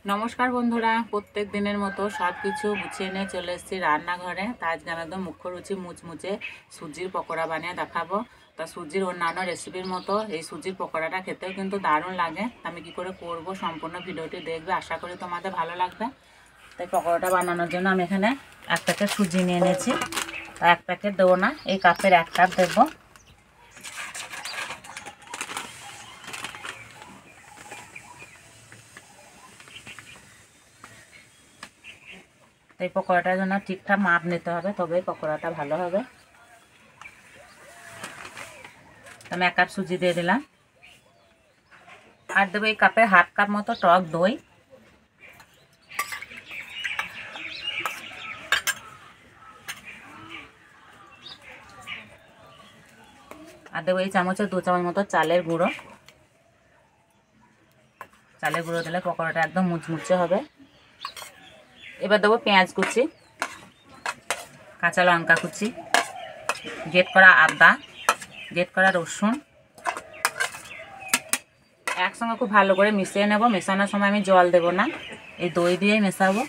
নমস্কার বন্ধুরা, প্রত্যেক দিনের মতো সব কিছু গুছিয়ে নিয়ে চলে এসেছি রান্নাঘরে। তা আজকে আমি একদম মুখরুচি মুচমুচে সুজির পকোড়া বানিয়ে দেখাবো। তা সুজির অন্যান্য রেসিপির মতো এই সুজির পকোড়াটা খেতেও কিন্তু দারুণ লাগে। আমি কি করে করব সম্পূর্ণ ভিডিওটি দেখবে, আশা করি তোমাদের ভালো লাগবে। তাই পকোড়াটা বানানোর জন্য আমি এখানে 1 প্যাকেট সুজি নিয়ে নিয়েছি। তা 1 প্যাকেট দেবো না, এই কাপের 1 কাপ দেবো। এই পকোড়াটার জন্য ঠিকঠাক মাপ নিতে হবে, তবেই পকোড়াটা ভালো হবে। আমি 1 কাপ সুজি দিয়ে দিলাম। আর দেবো এই কাপে 1/2 কাপ মতো টক দই। আর দেবো এই চামচে 2 চামচ মতো চালের গুঁড়ো। চালের গুঁড়ো দিলে পকোড়াটা একদম মুচমুচে হবে। এবার দেবো পেঁয়াজ কুচি, কাঁচা লঙ্কা কুচি, গ্রেট করা আদা, গ্রেট করা রসুন। একসঙ্গে খুব ভালো করে মিশিয়ে নেব। মেশানোর সময় আমি জল দেব না, এই দই দিয়েই মেশাবো।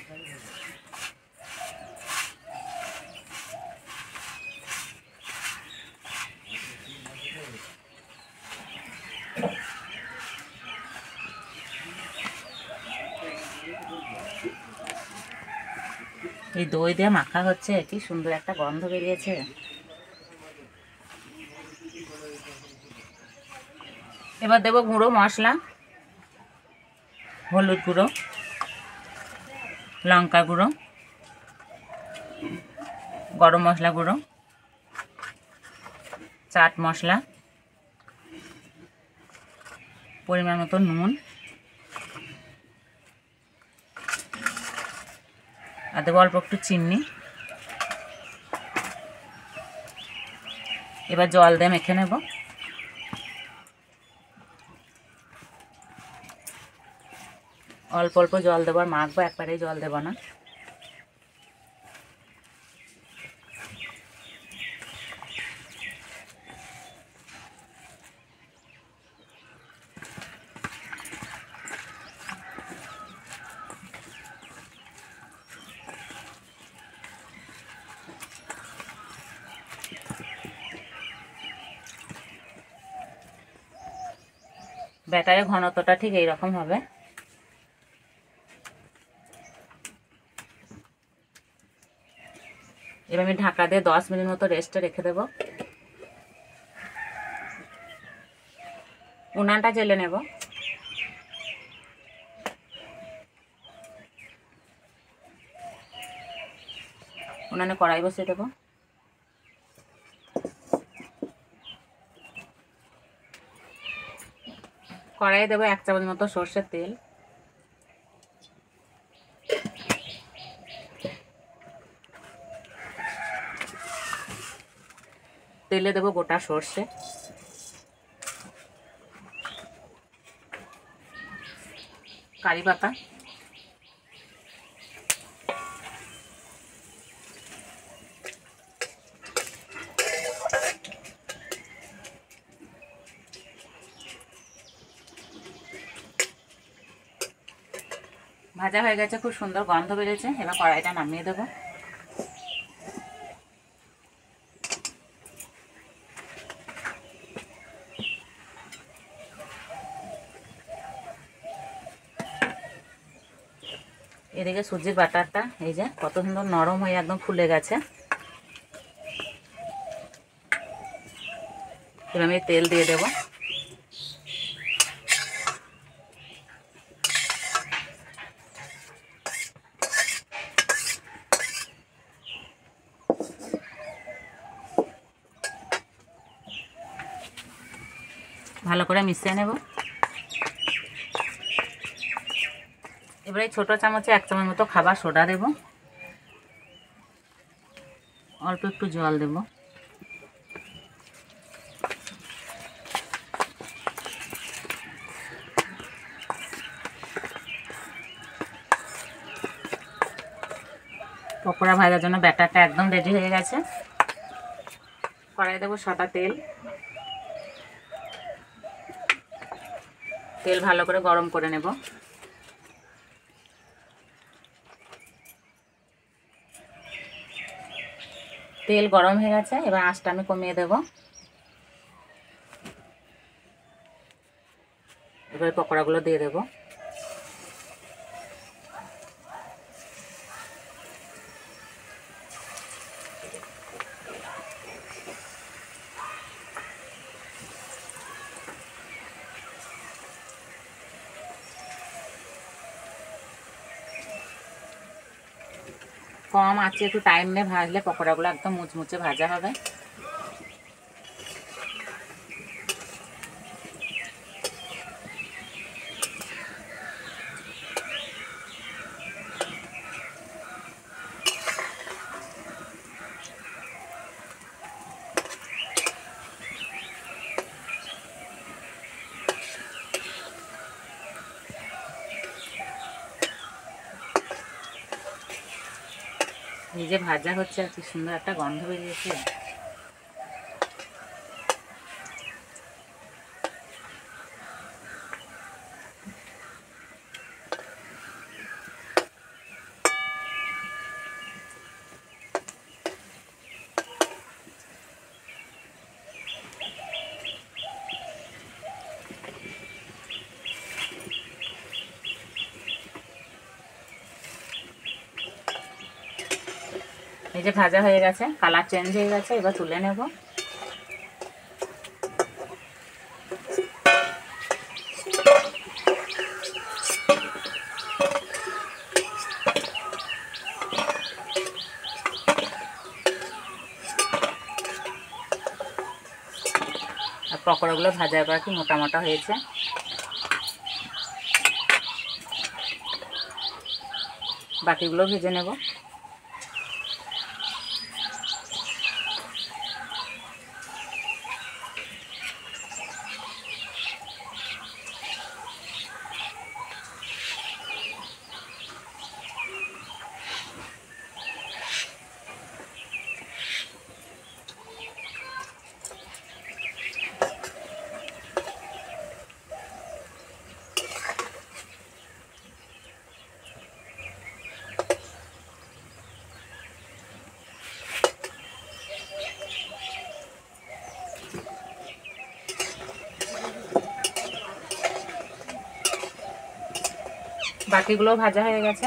এই দই দিয়ে মাখা হচ্ছে, কি সুন্দর একটা গন্ধ বেরিয়েছে। এবার দেবো গুঁড়ো মশলা, হলুদ গুঁড়ো, লঙ্কা গুঁড়ো, গরম মশলা গুঁড়ো, চাট মশলা, পরিমাণ মতো নুন, আর দেবো অল্প একটু চিনি। এবার জল দিয়ে মেখে নেব। অল্প অল্প জল দেবো, আর মাখবো, একবারেই জল দেবো না। ব্যাটারের ঘনত্বটা ঠিক এইরকম হবে। এবার আমি ঢাকা দিয়ে 10 মিনিট মতো রেস্টে রেখে দেব। উনানটা জ্বেলে নেব। উনানে কড়াই বসিয়ে দেবো। কড়াইয়ে দেবো 1 চামচ মতো সর্ষের তেল। তেলে দেবো গোটা সর্ষে, কারি পাতা, ভাজা হয়ে গেছে, খুব সুন্দর গন্ধ বেরিয়েছে। এবার কড়াইটা নামিয়ে দেবো। এদিকে সুজির বাটারটা এই যে কত সুন্দর নরম হয়ে একদম ফুলে গেছে। এবার আমি তেল দিয়ে দেবো। ভালো করে মিশিয়ে নেব। এবারে ছোটো চামচে 1 চামচ মতো খাবার সোডা দেব। অল্প একটু জল দেব। পকোড়া ভাজার জন্য ব্যাটারটা একদম রেডি হয়ে গেছে। কড়াই দেবো সাদা তেল। তেল ভালো করে গরম করে নেব। তেল গরম হয়ে গেছে, এবার আঁচটা আমি কমিয়ে দেব। এবার পকোড়াগুলো দিয়ে দেবো। কম আঁচে একটু টাইম নিয়ে ভাজলে পকোড়াগুলো একদম মুচমুচে ভাজা হবে। এই যে ভাজা হচ্ছে আর কি সুন্দর একটা গন্ধ বেরিয়েছে। এই যে ভাজা হয়ে গেছে, কালার চেঞ্জ হয়ে গেছে, এবার তুলে নেব। আর পকোড়াগুলো ভাজার পর কি মোটা মোটা হয়েছে। বাকিগুলো ভেজে নেব। বাকিগুলো ভাজা হয়ে গেছে।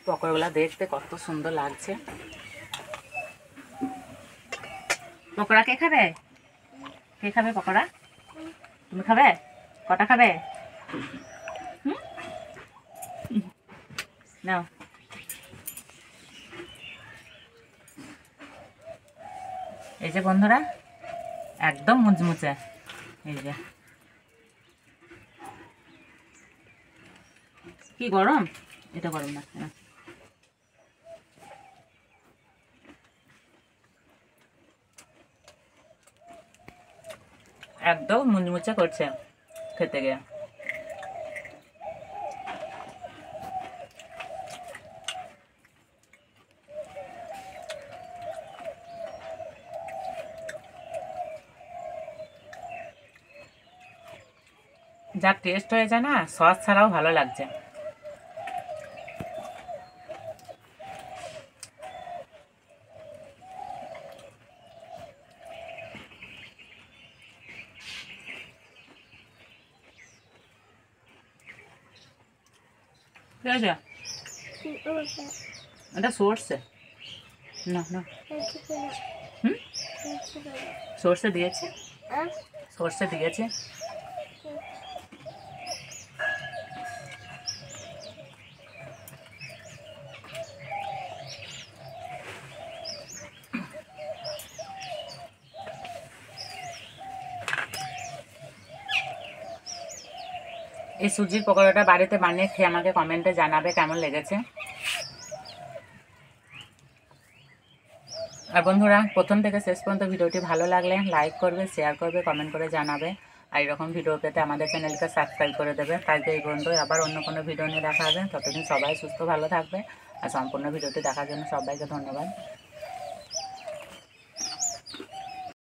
পকোড়াগুলো দেখতে কত সুন্দর লাগছে। পকোড়া কে খাবে? কে খাবে পকোড়া? তুমি খাবে? কটা খাবে? নাও। এই যে বন্ধুরা একদম মুচমুচে। এই যে কি গরম, এটা গরম না। একদম মুচমুচে করছে খেতে গিয়ে। যা টেস্ট হয়েছে না, সস ছাড়াও ভালো লাগছে। ঠিক আছে, এটা সর্ষে না না সর্ষে দিয়েছে, সর্ষে দিয়েছে। এই সুজির পকোড়াটা বাড়িতে বানিয়ে খেয়ে আমাকে কমেন্টে জানাবে কেমন লেগেছে। আর বন্ধুরা প্রথম থেকে শেষ পর্যন্ত ভিডিওটি ভালো লাগলে লাইক করবে, শেয়ার করবে, কমেন্ট করে জানাবে। আর এরকম ভিডিও পেতে আমাদের চ্যানেলকে সাবস্ক্রাইব করে দেবে। তাই এই বন্ধু আবার অন্য কোনো ভিডিও নিয়ে দেখা হবে। ততদিন সবাই সুস্থ ভালো থাকবে। আর সম্পূর্ণ ভিডিওটি দেখার জন্য সবাইকে ধন্যবাদ।